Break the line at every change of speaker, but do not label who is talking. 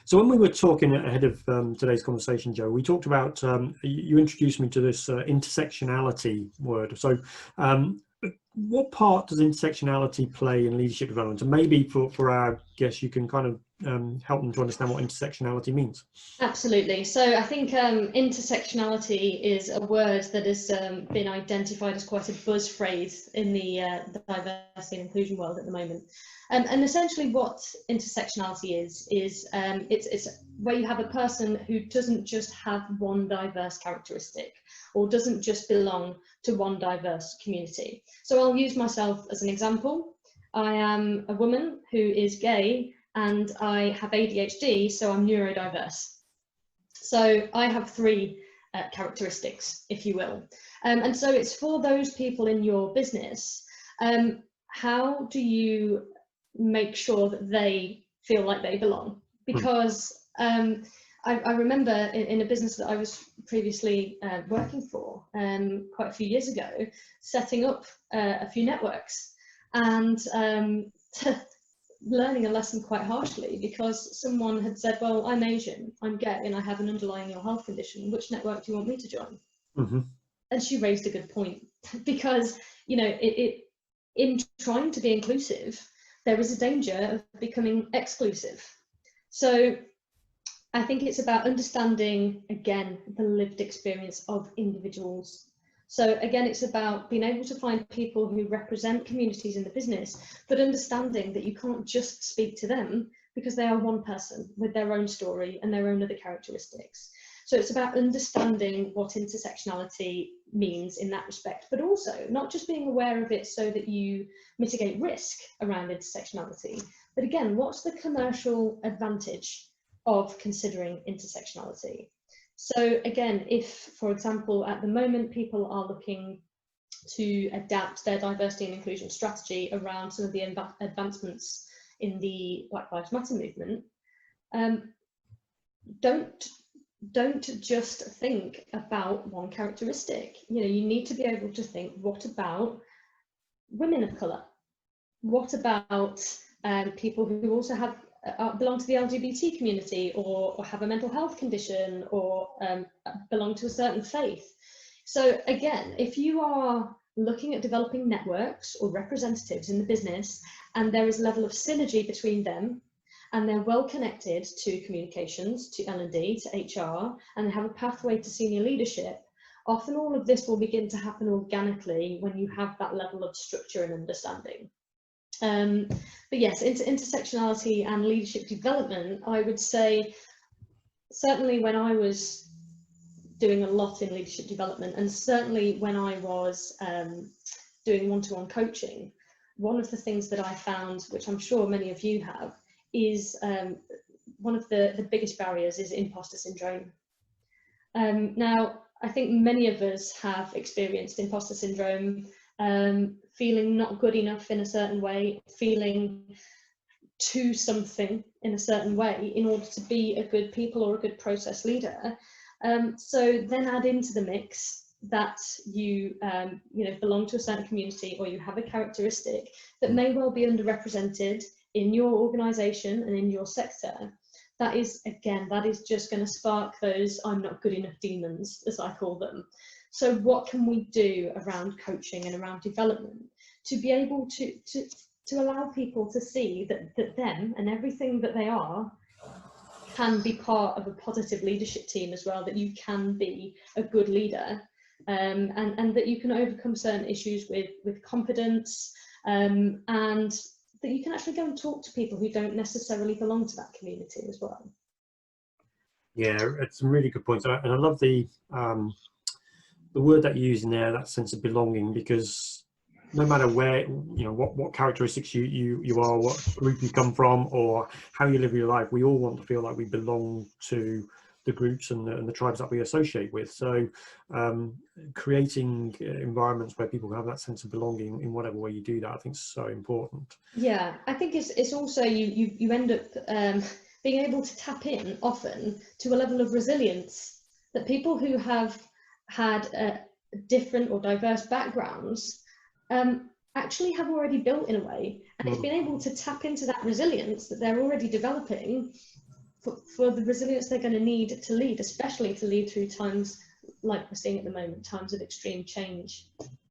So when we were talking ahead of today's conversation, Joe, we talked about, you introduced me to this intersectionality word. So what part does intersectionality play in leadership development? And maybe for our guests, you can kind of help them to understand what intersectionality means.
Absolutely. So I think intersectionality is a word that has been identified as quite a buzz phrase in the diversity and inclusion world at the moment. And essentially what intersectionality is it's where you have a person who doesn't just have one diverse characteristic or doesn't just belong to one diverse community. So I'll use myself as an example. I am a woman who is gay and I have ADHD, so I'm neurodiverse. So I have three characteristics, if you will. And so it's for those people in your business. How do you make sure that they feel like they belong? Because I remember in a business that I was previously working for quite a few years ago, setting up a few networks and learning a lesson quite harshly because someone had said, well, I'm Asian, I'm gay, and I have an underlying ill health condition. Which network do you want me to join? Mm-hmm. And she raised a good point because, you know, in trying to be inclusive, there is a danger of becoming exclusive. So I think it's about understanding, again, the lived experience of individuals. So again, it's about being able to find people who represent communities in the business, but understanding that you can't just speak to them because they are one person with their own story and their own other characteristics. So it's about understanding what intersectionality means in that respect, but also not just being aware of it so that you mitigate risk around intersectionality, but again, what's the commercial advantage of considering intersectionality? So again, if, for example, at the moment people are looking to adapt their diversity and inclusion strategy around some of the advancements in the Black Lives Matter movement, don't just think about one characteristic. You know, you need to be able to think, what about women of colour? What about people who also have belong to the LGBT community or have a mental health condition or belong to a certain faith? So again, if you are looking at developing networks or representatives in the business and there is a level of synergy between them and they're well connected to communications, to L&D, to HR, and they have a pathway to senior leadership, often all of this will begin to happen organically when you have that level of structure and understanding. But yes, into intersectionality and leadership development, I would say certainly when I was doing a lot in leadership development, and certainly when I was doing one-to-one coaching, one of the things that I found, which I'm sure many of you have, is one of the biggest barriers is imposter syndrome. Now, I think many of us have experienced imposter syndrome, feeling not good enough in a certain way, feeling to something in a certain way in order to be a good people or a good process leader. So then add into the mix that you belong to a certain community or you have a characteristic that may well be underrepresented in your organisation and in your sector. That is just going to spark those I'm not good enough demons, as I call them. So what can we do around coaching and around development to be able to allow people to see that them and everything that they are can be part of a positive leadership team as well, that you can be a good leader, and that you can overcome certain issues with confidence, and that you can actually go and talk to people who don't necessarily belong to that community as well.
Yeah, it's some really good points, and I love the word that you use in there, that sense of belonging, because no matter where, you know, what characteristics you are, what group you come from, or how you live your life, we all want to feel like we belong to the groups and the tribes that we associate with. So creating environments where people have that sense of belonging in whatever way you do that, I think is so important.
Yeah, I think it's also you end up being able to tap in often to a level of resilience that people who have had different or diverse backgrounds actually have already built in a way, and it's been able to tap into that resilience that they're already developing for the resilience they're going to need to lead, especially to lead through times like we're seeing at the moment, times of extreme change.